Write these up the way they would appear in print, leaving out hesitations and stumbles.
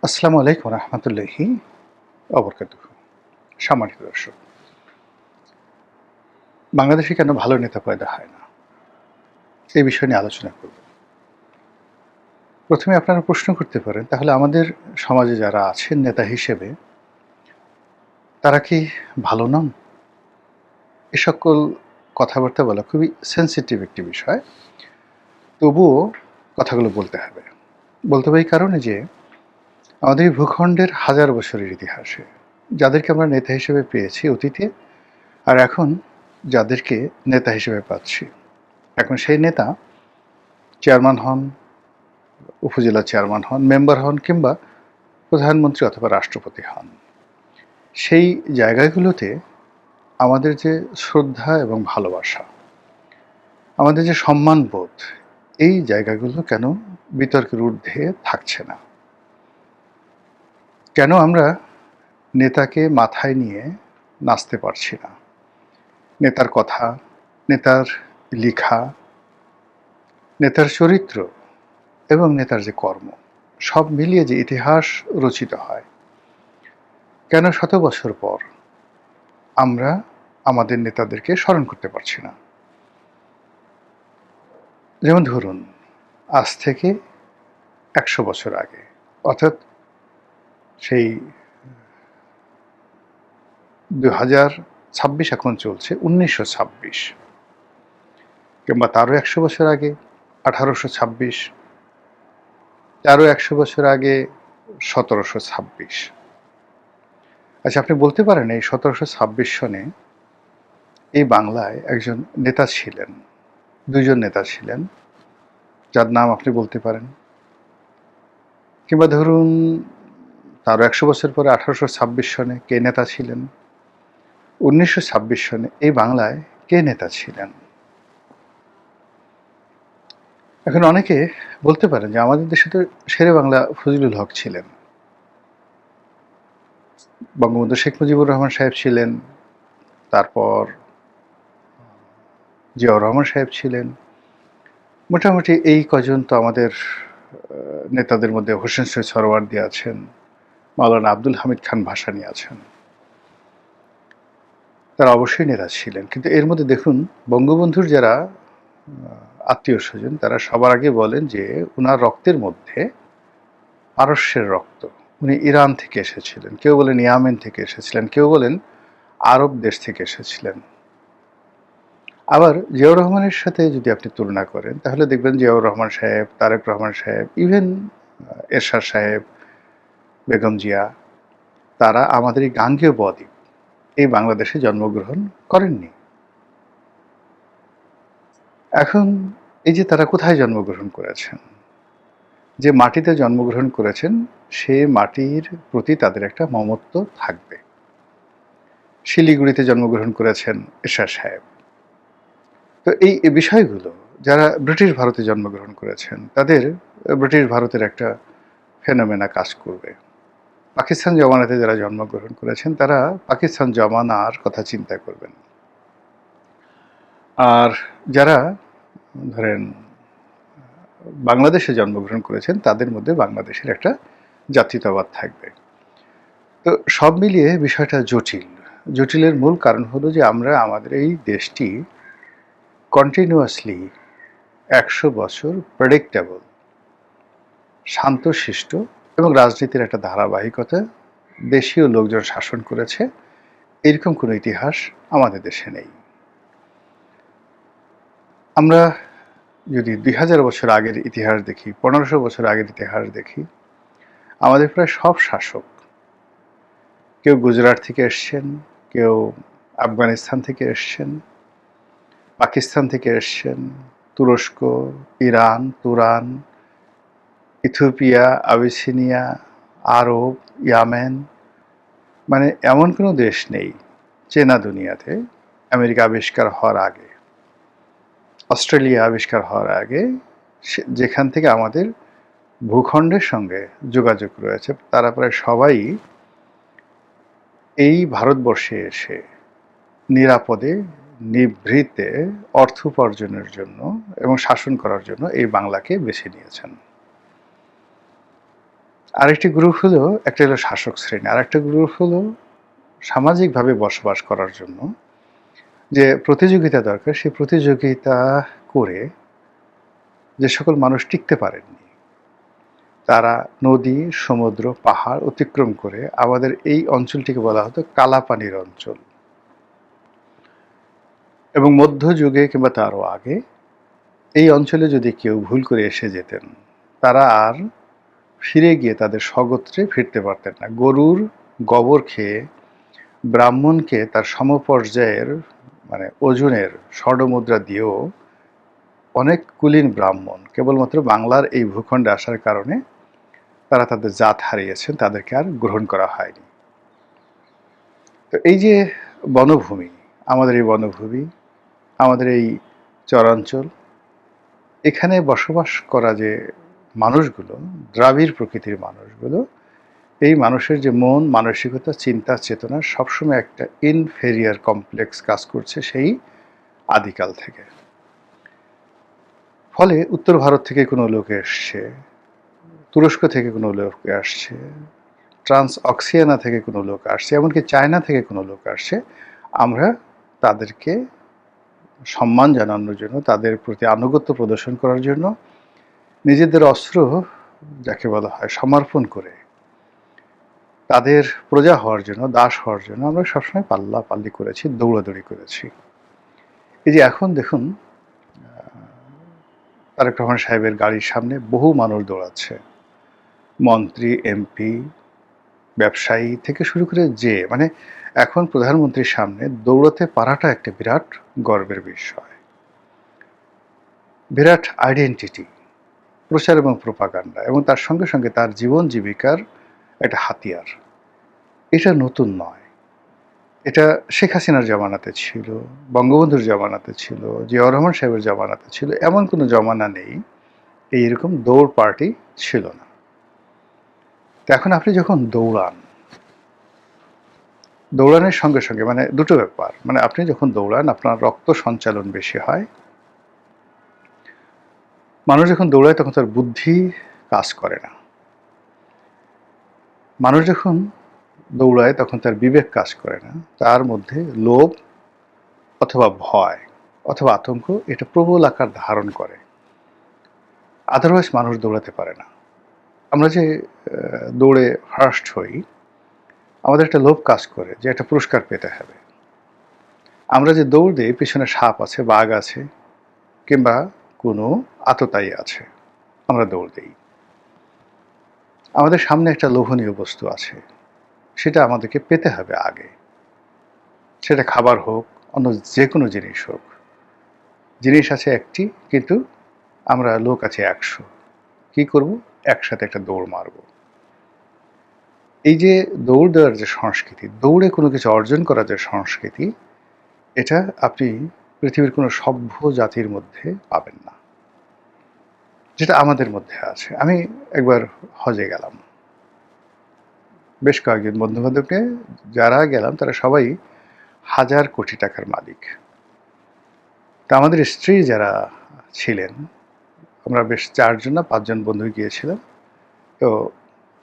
আসসালামু আলাইকুম রহমতুল্লাহি অবরকাতুহু। সম্মানিত দর্শক, বাংলাদেশে কেন ভালো নেতা পয়দা হয় না, এই বিষয় নিয়ে আলোচনা করব। প্রথমে আপনারা প্রশ্ন করতে পারেন, তাহলে আমাদের সমাজে যারা আছেন নেতা হিসেবে, তারা কি ভালো নন? এ সকল কথাবার্তা বলা খুবই সেন্সিটিভ একটি বিষয়। তবুও কথাগুলো বলতে হবে। বলতে হবে এই কারণে যে আমাদের এই ভূখণ্ডের হাজার বছরের ইতিহাসে যাদেরকে আমরা নেতা হিসেবে পেয়েছি অতীতে, আর এখন যাদেরকে নেতা হিসেবে পাচ্ছি, এখন সেই নেতা চেয়ারম্যান হন, উপজেলা চেয়ারম্যান হন, মেম্বার হন, কিংবা প্রধানমন্ত্রী অথবা রাষ্ট্রপতি হন, সেই জায়গাগুলোতে আমাদের যে শ্রদ্ধা এবং ভালোবাসা, আমাদের যে সম্মানবোধ, এই জায়গাগুলো কেন বিতর্কের ঊর্ধ্বে থাকছে না? কেন আমরা নেতাকে মাথায় নিয়ে নাচতে পারছি না? নেতার কথা, নেতার লেখা, নেতার চরিত্র এবং নেতার যে কর্ম, সব মিলিয়ে যে ইতিহাস রচিত হয়, কেন শত বছর পর আমরা আমাদের নেতাদেরকে স্মরণ করতে পারছি না? যেমন ধরুন, আজ থেকে ১০০ বছর আগে, অর্থাৎ সেই ২০২৬ এখন চলছে, ১৯২৬, কিংবা তারও ১০০ বছর আগে ১৮২৬, তারও ১০০ বছর আগে ১৭২৬। আচ্ছা, আপনি বলতে পারেন এই ১৭২৬ সনে এই বাংলায় একজন নেতা ছিলেন, দুইজন নেতা ছিলেন, যার নাম আপনি বলতে পারেন। কিংবা ধরুন তারও ১০০ বছর পরে ১৮২৬ সনে কে নেতা ছিলেন? ১৯২৬ সনে এই বাংলায় কে নেতা ছিলেন? এখন অনেকে বলতে পারেন যে আমাদের দেশে তো শেরে বাংলা ফজলুল হক ছিলেন, বঙ্গবন্ধু শেখ মুজিবুর রহমান সাহেব ছিলেন, তারপর জিয়াউর রহমান সাহেব ছিলেন। মোটামুটি এই কজন তো আমাদের নেতাদের মধ্যে। হোসেন শহীদ সোহরাওয়ার্দী আছেন, মাওলানা আব্দুল হামিদ খান ভাসানী আছেন। তারা অবশ্যই নেতা ছিলেন, কিন্তু এর মধ্যে দেখুন, বঙ্গবন্ধুর যারা আত্মীয় স্বজন, তারা সবার আগে বলেন যে ওনার রক্তের মধ্যে পারস্যের রক্ত, উনি ইরান থেকে এসেছিলেন, কেউ বলেন ইয়ামেন থেকে এসেছিলেন, কেউ বলেন আরব দেশ থেকে এসেছিলেন। আবার জিয়াউর রহমানের সাথে যদি আপনি তুলনা করেন, তাহলে দেখবেন জিয়াউর রহমান সাহেব, তারেক রহমান সাহেব, ইভেন এরশাদ সাহেব, বেগম জিয়া, তারা আমাদের এই গাঙ্গেয় বদ্বীপ, এই বাংলাদেশে জন্মগ্রহণ করেননি। এখন এই যে তারা কোথায় জন্মগ্রহণ করেছেন, যে মাটিতে জন্মগ্রহণ করেছেন, সে মাটির প্রতি তাদের একটা মমত্ব থাকবে। শিলিগুড়িতে জন্মগ্রহণ করেছেন এরশাদ সাহেব। তো এই বিষয়গুলো, যারা ব্রিটিশ ভারতে জন্মগ্রহণ করেছেন, তাদের ব্রিটিশ ভারতের একটা ফেনোমেনা কাজ করবে। পাকিস্তান জমানাতে যারা জন্মগ্রহণ করেছেন, তারা পাকিস্তান জমানার কথা চিন্তা করবেন। আর যারা ধরেন বাংলাদেশে জন্মগ্রহণ করেছেন, তাদের মধ্যে বাংলাদেশের একটা জাতীয়তাবাদ থাকবে। তো সব মিলিয়ে বিষয়টা জটিল। জটিলের মূল কারণ হলো যে আমরা আমাদের এই দেশটি কন্টিনিউয়াসলি ১০০ বছর প্রেডিক্টেবল, শান্তশিষ্ট এবং রাজনীতির একটা ধারাবাহিকতা, দেশীয় লোকজন শাসন করেছে, এরকম কোনো ইতিহাস আমাদের দেশে নেই। আমরা যদি ২০০০ বছর আগের ইতিহাস দেখি, ১৫০০ বছর আগের ইতিহাস দেখি, আমাদের প্রায় সব শাসক, কেউ গুজরাট থেকে এসছেন, কেউ আফগানিস্তান থেকে এসছেন, পাকিস্তান থেকে এসছেন, তুরস্ক, ইরান, তুরান, ইথিওপিয়া, আবিসিনিয়া, আরব, ইয়ামেন, মানে এমন কোনো দেশ নেই চেনা দুনিয়াতে, আমেরিকা আবিষ্কার হওয়ার আগে, অস্ট্রেলিয়া আবিষ্কার হওয়ার আগে, যেখান থেকে আমাদের ভূখণ্ডের সঙ্গে যোগাযোগ রয়েছে, তারা প্রায় সবাই এই ভারতবর্ষে এসে নিরাপদে, নিভৃতে অর্থ উপার্জনের জন্য এবং শাসন করার জন্য এই বাংলাকে বেছে নিয়েছেন। আরেকটি গ্রুপ হলো, একটা হলো শাসক শ্রেণী, আরেকটা গ্রুপ হলো সামাজিকভাবে বসবাস করার জন্য যে প্রতিযোগিতা দরকার, সেই প্রতিযোগিতা করে যে সকল মানুষ টিকতে পারেননি, তারা নদী, সমুদ্র, পাহাড় অতিক্রম করে আমাদের এই অঞ্চলটিকে বলা হতো কালাপানির অঞ্চল। এবং মধ্যযুগে কিংবা তারও আগে এই অঞ্চলে যদি কেউ ভুল করে এসে যেতেন, তারা আর ফিরে গিয়ে তাদের স্বগোত্রে ফিরতে পারতেন না। গরুর গোবর খেয়ে ব্রাহ্মণকে তার সমপর্যায়ের মানে ওজনের স্বর্ণমুদ্রা দিয়েও অনেক কুলীন ব্রাহ্মণ কেবলমাত্র বাংলার এই ভূখণ্ডে আসার কারণে তারা তাদের জাত হারিয়েছেন, তাদেরকে আর গ্রহণ করা হয়নি। তো এই যে বনভূমি, আমাদের এই বনভূমি, আমাদের এই চরাঞ্চল, এখানে বসবাস করা যে মানুষগুলো, দ্রাবিড় প্রকৃতির মানুষগুলো, এই মানুষের যে মন, মানসিকতা, চিন্তা, চেতনা সবসময় একটা ইনফেরিয়ার কমপ্লেক্স কাজ করছে সেই আদিকাল থেকে। ফলে উত্তর ভারত থেকে কোনো লোক এসছে, তুরস্ক থেকে কোনো লোক আসছে, ট্রান্স অক্সিয়ানা থেকে কোনো লোক আসছে, এমনকি চায়না থেকে কোনো লোক আসছে, আমরা তাদেরকে সম্মান জানানোর জন্য, তাদের প্রতি আনুগত্য প্রদর্শন করার জন্য নিজেদের অস্ত্র, যাকে বলা হয়, সমর্পণ করে তাদের প্রজা হওয়ার জন্য, দাস হওয়ার জন্য আমরা সবসময় পাল্লাপাল্লি করেছি, দৌড়াদৌড়ি করেছি। এই যে এখন দেখুন, তারেক রহমান সাহেবের গাড়ির সামনে বহু মানুষ দৌড়াচ্ছে, মন্ত্রী, এমপি, ব্যবসায়ী থেকে শুরু করে যে মানে এখন প্রধানমন্ত্রীর সামনে দৌড়াতে পারাটা একটা বিরাট গর্বের বিষয়, বিরাট আইডেন্টিটি, প্রচার এবং প্রোপাগান্ডা, এবং তার সঙ্গে সঙ্গে তার জীবন জীবিকার একটা হাতিয়ার। এটা নতুন নয়, এটা শেখ হাসিনার জামানাতে ছিল, বঙ্গবন্ধুর জামানাতে ছিল, জিয়াউর রহমান সাহেবের জামানাতে ছিল, এমন কোনো জামানা নেই এইরকম দৌড় পার্টি ছিল না। তো এখন আপনি যখন দৌড়ান, দৌড়ানোর সঙ্গে সঙ্গে মানে দুটো ব্যাপার, মানে আপনি যখন দৌড়ান আপনার রক্ত সঞ্চালন বেশি হয়। মানুষ যখন দৌড়ায় তখন তার বুদ্ধি কাজ করে না। মানুষ যখন দৌড়ায় তখন তার বিবেক কাজ করে না, তার মধ্যে লোভ অথবা ভয় অথবা আতঙ্ক এটা প্রবল আকার ধারণ করে। আদারওয়াইজ মানুষ দৌড়াতে পারে না। আমরা যে দৌড়ে ফার্স্ট হই, আমাদের একটা লোভ কাজ করে যে একটা পুরস্কার পেতে হবে। আমরা যে দৌড় দিই, পিছনে সাপ আছে, বাঘ আছে, কিংবা কোনো আততায়ী আছে, আমরা দৌড় দিই। আমাদের সামনে একটা লোভনীয় বস্তু আছে, সেটা আমাদেরকে পেতে হবে আগে। সেটা খাবার হোক, অন্য যে কোনো জিনিস হোক। জিনিস আছে একটি, কিন্তু আমরা লোক আছে 100। কি করব? একসাথে একটা দৌড় মারব। এই যে দৌড় দেওয়ার যে সংস্কৃতি, দৌড়ে কোনো কিছু অর্জন করার যে সংস্কৃতি, এটা আপনি পৃথিবীর কোনো সভ্য জাতির মধ্যে পাবেন না, যেটা আমাদের মধ্যে আছে। আমি একবার হজে গেলাম, বেশ কয়েকজন বন্ধুবান্ধবকে যারা গেলাম তারা সবাই হাজার কোটি টাকার মালিক। তা আমাদের স্ত্রী যারা ছিলেন, আমরা বেশ 4 জন না 5 জন বন্ধু গিয়েছিলাম। তো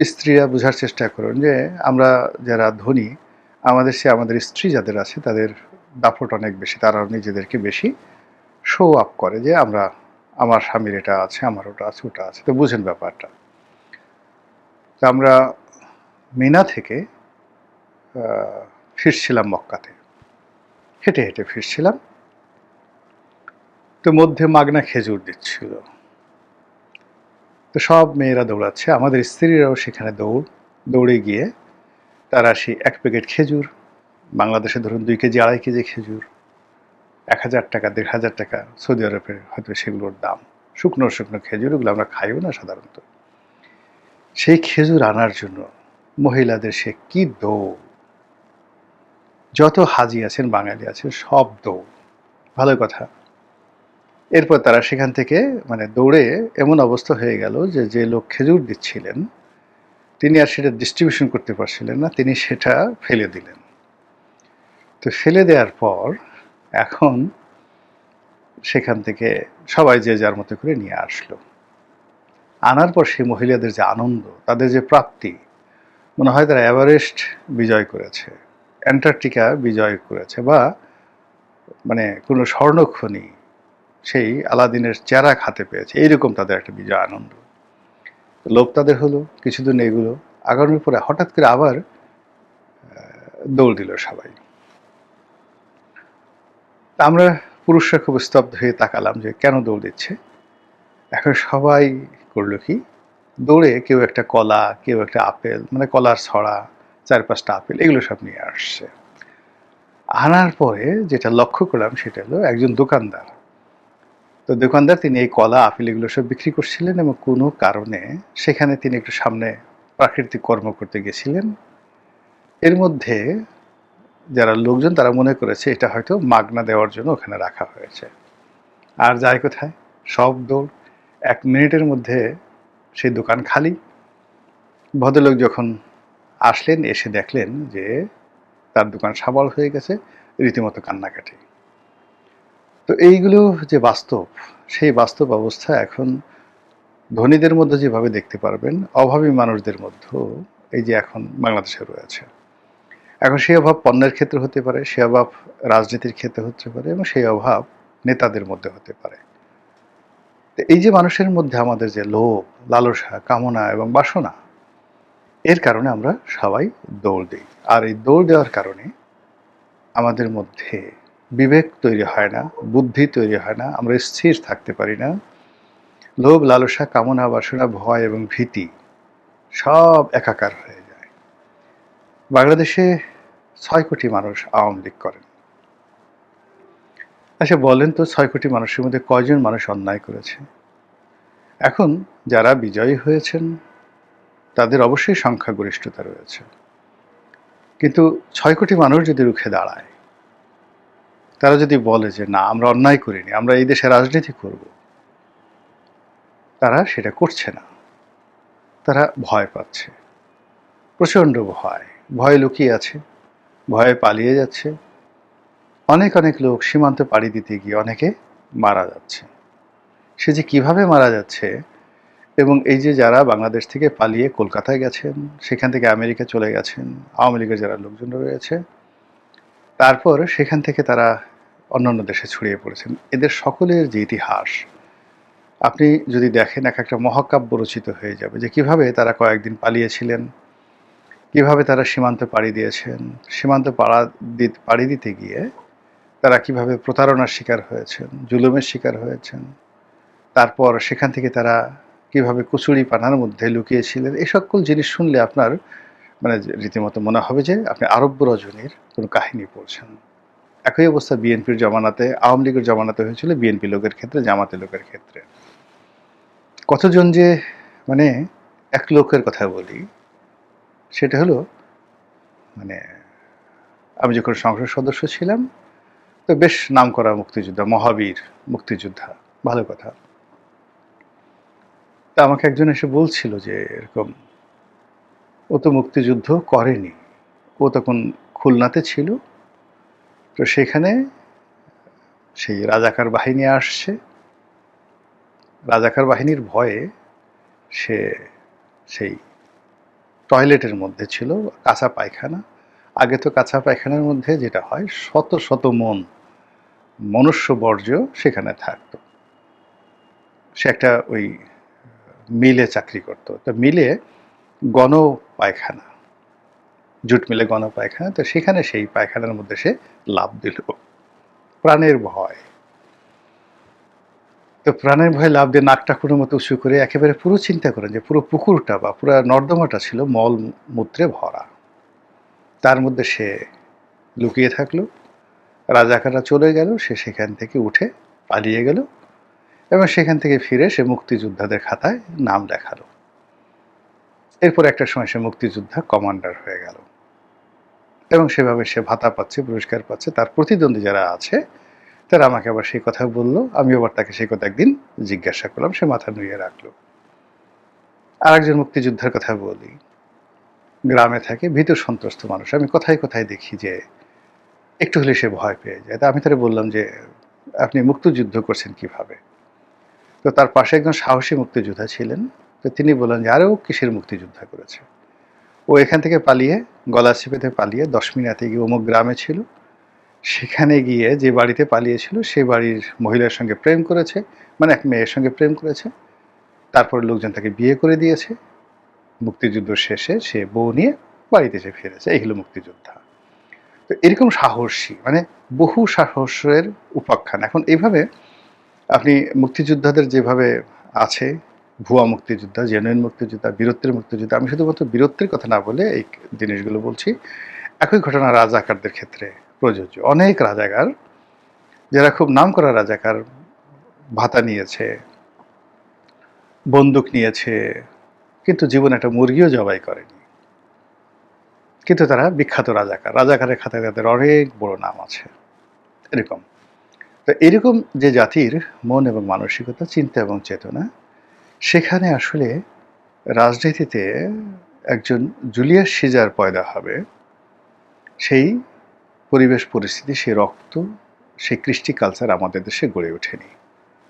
স্ত্রীরা বোঝার চেষ্টা করুন যে আমরা যারা ধনী, আমাদের চেয়ে আমাদের স্ত্রী যাদের আছে তাদের দাপট অনেক বেশি, তারা নিজেদেরকে বেশি শো আপ করে যে আমরা, আমার স্বামীর এটা আছে, আমার ওটা আছে, ওটা আছে। তো বুঝেন ব্যাপারটা। তো আমরা মিনা থেকে ফিরছিলাম মক্কাতে, হেঁটে হেঁটে ফিরছিলাম। তো মধ্যে মাগনা খেজুর দিচ্ছিল, তো সব মেয়েরা দৌড়াচ্ছে, আমাদের স্ত্রীরাও সেখানে দৌড়ে গিয়ে তারা সেই 1 প্যাকেট খেজুর, বাংলাদেশে ধরুন 2 কেজি 2.5 কেজি খেজুর, 1000 টাকা 1500 টাকা, সৌদি আরবে হয়তো সেগুলোর দাম। শুকনো শুকনো খেজুর, ওগুলো আমরা খাইও না সাধারণত। সেই খেজুর আনার জন্য মহিলাদের সে কি দৌড়! যত হাজি আছেন, বাঙালি আছেন, সব দৌড়। ভালো কথা। এরপর তারা সেখান থেকে মানে দৌড়ে এমন অবস্থা হয়ে গেল যে যে লোক খেজুর দিচ্ছিলেন তিনি আর সেটা ডিস্ট্রিবিউশন করতে পারছিলেন না, তিনি সেটা ফেলে দিলেন। তো ফেলে দেওয়ার পর এখন সেখান থেকে সবাই যে যার মতো করে নিয়ে আসলো। আনার পর সেই মহিলাদের যে আনন্দ, তাদের যে প্রাপ্তি, মনে হয় তারা এভারেস্ট বিজয় করেছে, অ্যান্টার্কটিকা বিজয় করেছে, বা মানে কোনো স্বর্ণখনি সেই আলাদিনের চেরাগ হাতে পেয়েছে, এইরকম তাদের একটা বিজয় আনন্দ। লোভ তাদের হলো, কিছুদিন এগুলো আগানোর পরে হঠাৎ করে আবার দৌড় দিল সবাই। আমরা পুরুষরা খুব স্তব্ধ হয়ে তাকালাম যে কেন দৌড় দিচ্ছে। এখন সবাই করলো কি, দৌড়ে কেউ একটা কলা, কেউ একটা আপেল, মানে কলার ছড়া, 4-5টা আপেল, এগুলো সব নিয়ে আসছে। আনার পরে যেটা লক্ষ্য করলাম সেটা হলো একজন দোকানদার। তো দোকানদার তিনি এই কলা, আপেল এগুলো সব বিক্রি করছিলেন, এবং কোনো কারণে সেখানে তিনি একটু সামনে প্রাকৃতিক কর্ম করতে গেছিলেন। এর মধ্যে যারা লোকজন তারা মনে করেছে এটা হয়তো মাগনা দেওয়ার জন্য ওখানে রাখা হয়েছে। আর যায় কোথায়, সব দৌড়। 1 মিনিটের মধ্যে সেই দোকান খালি। ভদ্রলোক যখন আসলেন, এসে দেখলেন যে তার দোকান সাবাল হয়ে গেছে, রীতিমতো কান্নাকাটি। তো এইগুলো যে বাস্তব, সেই বাস্তব অবস্থা এখন ধনীদের মধ্যে যেভাবে দেখতে পারবেন, অভাবী মানুষদের মধ্যেও এই যে এখন বাংলাদেশে রয়েছে। এখন সেই অভাব পণ্যের ক্ষেত্রে হতে পারে, সেই অভাব রাজনীতির ক্ষেত্রে হতে পারে, এবং সেই অভাব নেতাদের মধ্যে হতে পারে। তো এই যে মানুষের মধ্যে আমাদের যে লোভ, লালসা, কামনা এবং বাসনা, এর কারণে আমরা সবাই দৌড় দিই। আর এই দৌড় দেওয়ার কারণে আমাদের মধ্যে বিবেক তৈরি হয় না, বুদ্ধি তৈরি হয় না, আমরা স্থির থাকতে পারি না। লোভ, লালসা, কামনা, বাসনা, ভয় এবং ভীতি সব একাকার হয়ে যায়। বাংলাদেশে 6 কোটি মানুষ আওয়ামী লীগ করেন। আচ্ছা বলেন তো, 6 কোটি মানুষের মধ্যে কয়জন মানুষ অন্যায় করেছে? এখন যারা বিজয়ী হয়েছেন তাদের অবশ্যই সংখ্যাগরিষ্ঠতা রয়েছে, কিন্তু 6 কোটি মানুষ যদি রুখে দাঁড়ায়, তারা যদি বলে যে না আমরা অন্যায় করিনি, আমরা এই দেশে রাজনীতি করব, তারা সেটা করছে না। তারা ভয় পাচ্ছে, প্রচণ্ড ভয়। ভয়ে লুকিয়ে আছে, ভয়ে পালিয়ে যাচ্ছে। অনেক অনেক লোক সীমান্ত পাড়ি দিতে গিয়ে অনেকে মারা যাচ্ছে। সে যে কিভাবে মারা যাচ্ছে, এবং এই যে যারা বাংলাদেশ থেকে পালিয়ে কলকাতায় গেছেন, সেখান থেকে আমেরিকা চলে গেছেন, আওয়ামী লীগের যারা লোকজন রয়েছে, তারপর সেখান থেকে তারা অন্যান্য দেশে ছড়িয়ে পড়েছেন, এদের সকলের যে ইতিহাস আপনি যদি দেখেন, এক একটা মহাকাব্য রচিত হয়ে যাবে যে কিভাবে তারা কয়েকদিন পালিয়েছিলেন, কিভাবে তারা সীমান্ত পাড়ি দিয়েছেন, সীমান্ত পাড়ি দিতে গিয়ে তারা কিভাবে প্রতারণার শিকার হয়েছেন, জুলুমের শিকার হয়েছেন, তারপর সেখান থেকে তারা কিভাবে কুচুরি পানার মধ্যে লুকিয়েছিলেন। এই সকল জিনিস শুনলে আপনার মানে রীতিমতো মনে হবে যে আপনি আরব্য রজনীর কোনো কাহিনী পড়ছেন। একই অবস্থা বিএনপির জমানাতে, আওয়ামী লীগের জমানাতে হয়েছিল, বিএনপি লোকের ক্ষেত্রে, জামাতে লোকের ক্ষেত্রে। কতজন যে মানে এক লোকের কথা বলি, সেটা হলো মানে আমি যখন সংসদ সদস্য ছিলাম, তো বেশ নামকরা মুক্তিযোদ্ধা, মহাবীর মুক্তিযোদ্ধা, ভালো কথা। তা আমাকে একজন এসে বলছিল যে এরকম ও তো মুক্তিযুদ্ধ করেনি, ও তখন খুলনাতে ছিল, তো সেখানে সেই রাজাকার বাহিনী আসছে, রাজাকার বাহিনীর ভয়ে সে সেই টয়লেটের মধ্যে ছিল, কাঁচা পায়খানা। আগে তো কাঁচা পায়খানার মধ্যে যেটা হয়, শত শত মন মনুষ্য বর্জ্য সেখানে থাকতো। সে একটা ওই মিলে চাকরি করতো, তো মিলে গণ পায়খানা, জুট মিলে গণ পায়খানা, তো সেখানে সেই পায়খানার মধ্যে সে লাফ দিল প্রাণের ভয়। তো প্রাণের ভয়ে লাফ দিয়ে নাকটা কোনো মতো উঁচু করে একেবারে পুরো চিন্তা করেন যে পুরো পুকুরটা বা পুরো নর্দমাটা ছিল মল মূত্রে ভরা, তার মধ্যে সে লুকিয়ে থাকলো। রাজাকাররা চলে গেল, সে সেখান থেকে উঠে পালিয়ে গেল, এবং সেখান থেকে ফিরে সে মুক্তিযোদ্ধাদের খাতায় নাম লেখালো। এরপর একটা সময় সে মুক্তিযোদ্ধা কমান্ডার হয়ে গেল, এবং সেভাবে সে ভাতা পাচ্ছে, পুরস্কার পাচ্ছে। তার প্রতিদ্বন্দ্বী যারা আছে তারা আমাকে আবার সেই কথা বললো, আমি আবার তাকে সেই কথা একদিন জিজ্ঞাসা করলাম, সে মাথা নুইয়ে রাখলো। আর একজন মুক্তিযোদ্ধার কথা বলি, গ্রামে থাকে, ভীত সন্ত্রস্ত মানুষ। আমি কোথায় কোথায় দেখি যে একটু হলে সে ভয় পেয়ে যায়। তা আমি তাকে বললাম যে আপনি মুক্তিযুদ্ধ করছেন কিভাবে? তো তার পাশে একজন সাহসী মুক্তিযোদ্ধা ছিলেন, তো তিনি বললেন যে, "আরে ও কিসের মুক্তিযোদ্ধা করেছে? ও এখান থেকে পালিয়ে, গলা চেপে পালিয়ে দশমিনাতে গিয়ে অমুক গ্রামে ছিল। সেখানে গিয়ে যে বাড়িতে পালিয়েছিল সেই বাড়ির মহিলার সঙ্গে প্রেম করেছে, মানে এক মেয়ের সঙ্গে প্রেম করেছে। তারপরে লোকজন তাকে বিয়ে করে দিয়েছে। মুক্তিযুদ্ধ শেষে সে বউ নিয়ে বাড়িতে এসে ফিরেছে। এই হলো মুক্তিযোদ্ধা।" তো এরকম সাহসী, মানে বহু সাহসের উপাখ্যান। এখন এইভাবে আপনি মুক্তিযোদ্ধাদের যেভাবে আছে, ভুয়া মুক্তিযোদ্ধা, জেনুইন মুক্তিযোদ্ধা, বীরত্বের মুক্তিযোদ্ধা, আমি শুধুমাত্র বীরত্বের কথা না বলে এই জিনিসগুলো বলছি। একই ঘটনা রাজাকারদের ক্ষেত্রে প্রযোজ্য। অনেক রাজাকার, যারা খুব নামকরা রাজাকার, ভাতা নিয়েছে, বন্দুক নিয়েছে, কিন্তু জীবনে একটা মুরগিও জবাই করেনি, কিন্তু তারা বিখ্যাত রাজাকার। রাজাকারের খাতায় তাদের অনেক বড় নাম আছে। এরকম তো এরকম যে জাতির মন এবং মানসিকতা, চিন্তা এবং চেতনা, সেখানে আসলে রাজনীতিতে একজন জুলিয়াস সিজার পয়দা হবে, সেই পরিবেশ পরিস্থিতি, সেই রক্ত, সেই কৃষ্টি কালচার আমাদের দেশে গড়ে ওঠেনি।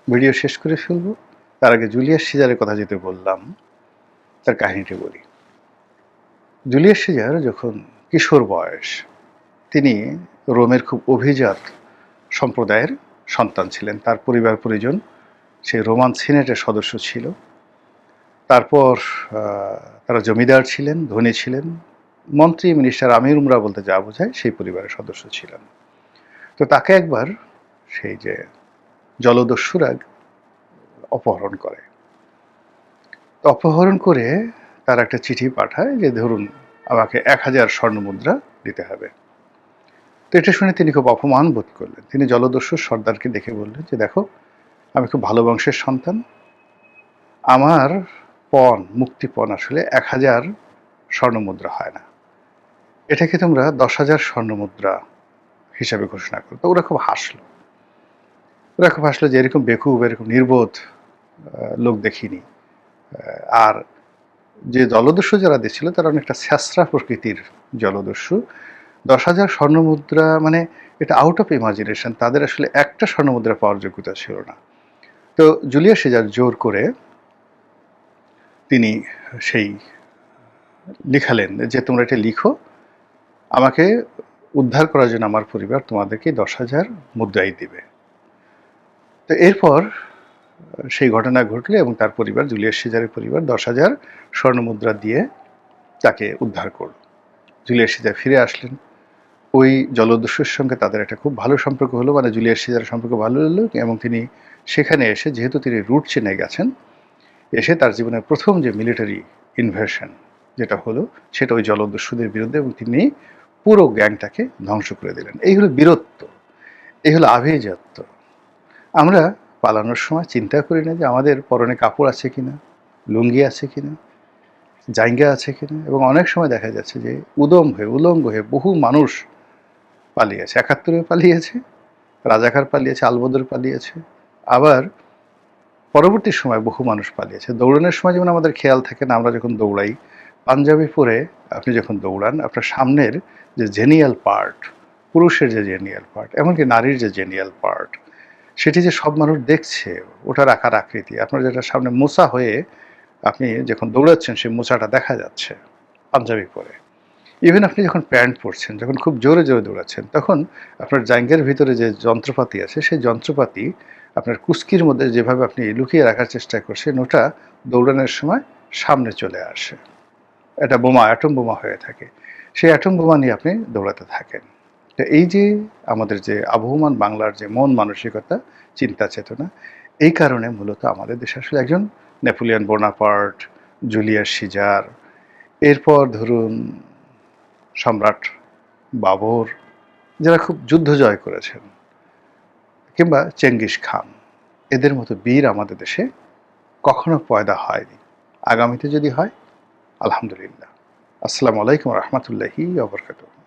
ভিডিও শেষ করে ফেলব, তার আগে জুলিয়াস সিজারের কথা যেতে বললাম, তার কাহিনীটি বলি। জুলিয়াস সিজার যখন কিশোর বয়স, তিনি রোমের খুব অভিজাত সম্প্রদায়ের সন্তান ছিলেন। তার পরিবার পরিজন সেই রোমান সিনেটের সদস্য ছিল। তারপর তারা জমিদার ছিলেন, ধনী ছিলেন, মন্ত্রী, মিনিস্টার, আমির উমরা বলতে যা বোঝায় সেই পরিবারের সদস্য ছিলেন। তো তাকে একবার সেই যে জলদস্যুরা অপহরণ করে। তো অপহরণ করে তার একটা চিঠি পাঠায় যে, ধরুন আমাকে 1000 স্বর্ণমুদ্রা দিতে হবে। তো এটা শুনে তিনি খুব অপমান বোধ করলেন। তিনি জলদস্যু সর্দারকে দেখে বললেন যে, দেখো আমি খুব ভালো বংশের সন্তান, আমার পণ, মুক্তিপণ আসলে 1000 স্বর্ণমুদ্রা হয় না, এটাকে তোমরা 10,000 স্বর্ণমুদ্রা হিসাবে ঘোষণা করো। তো ওরা খুব হাসলো। যে এরকম বেকুব, এরকম নির্বোধ লোক দেখিনি। আর যে জলদস্যু যারা দিচ্ছিল তারা অনেকটা স্যাঁচরা প্রকৃতির জলদস্যু। 10,000 স্বর্ণমুদ্রা মানে এটা আউট অফ ইমাজিনেশন, তাদের আসলে একটা স্বর্ণমুদ্রা পাওয়ার যোগ্যতা ছিল না। তো জুলিয়াস সিজার জোর করে তিনি সেই লিখালেন যে, তোমরা এটা লিখো, আমাকে উদ্ধার করার জন্য আমার পরিবার তোমাদেরকে 10,000 মুদ্রাই দিবে। তো এরপর সেই ঘটনা ঘটল এবং তার পরিবার, জুলিয়াস সিজারের পরিবার 10,000 স্বর্ণমুদ্রা দিয়ে তাকে উদ্ধার করল। জুলিয়াস সিজার ফিরে আসলেন। ওই জলদস্যুর সঙ্গে তাদের একটা খুব ভালো সম্পর্ক হলো, মানে জুলিয়াস সিজারের সম্পর্ক ভালো হলো, এবং তিনি সেখানে এসে, যেহেতু তিনি রুট চিনে গেছেন, এসে তার জীবনের প্রথম যে মিলিটারি ইনভেশন যেটা হলো, সেটা ওই জলদস্যুদের বিরুদ্ধে, এবং তিনি পুরো গ্যাংটাকে ধ্বংস করে দিলেন। এই হলো বীরত্ব, এই হলো আভিজাত্য। আমরা পালানোর সময় চিন্তা করি না যে আমাদের পরনে কাপড় আছে কিনা, লুঙ্গি আছে কিনা, জাইঙ্গা আছে কিনা। এবং অনেক সময় দেখা যাচ্ছে যে উলঙ্গ হয়ে বহু মানুষ পালিয়েছে। 71-এ পালিয়েছে, রাজাকার পালিয়েছে, আলবদর পালিয়েছে, আবার পরবর্তী সময় বহু মানুষ পালিয়েছে। দৌড়ানোর সময় যেমন আমাদের খেয়াল থাকে না, আমরা যখন দৌড়াই, পাঞ্জাবি পরে আপনি যখন দৌড়ান, আপনার সামনের যে জেনিয়াল পার্ট, পুরুষের যে জেনিয়াল পার্ট, এমনকি নারীর যে জেনিয়াল পার্ট, সেটি যে সব মানুষ দেখছে, ওটার আকার আকৃতি, আপনার যেটা সামনে মোচা হয়ে আপনি যখন দৌড়াচ্ছেন সেই মোচাটা দেখা যাচ্ছে পাঞ্জাবি পরে। ইভেন আপনি যখন প্যান্ট পরছেন, যখন খুব জোরে জোরে দৌড়াচ্ছেন, তখন আপনার জাঙ্গের ভিতরে যে যন্ত্রপাতি আছে, সেই যন্ত্রপাতি আপনার কুস্কির মধ্যে যেভাবে আপনি লুকিয়ে রাখার চেষ্টা করছেন, ওটা দৌড়ানোর সময় সামনে চলে আসে। এটা বোমা, অ্যাটম বোমা হয়ে থাকে। সেই অ্যাটম বোমা নিয়ে আপনি দৌড়াতে থাকেন। তো এই যে আমাদের যে আবহমান বাংলার যে মন মানসিকতা, চিন্তা চেতনা, এই কারণে মূলত আমাদের দেশে আসলে একজন নেপোলিয়ন বোনাপার্ট, জুলিয়াস সিজার, এরপর ধরুন সম্রাট বাবর, যারা খুব যুদ্ধ জয় করেছেন, কিংবা চেঙ্গিস খান, এদের মতো বীর আমাদের দেশে কখনো পয়দা হয়নি। আগামীতে যদি হয়, আলহামদুলিল্লাহ। আসসালামু আলাইকুম রহমতুল্লাহি ওয়া বারাকাতুহু।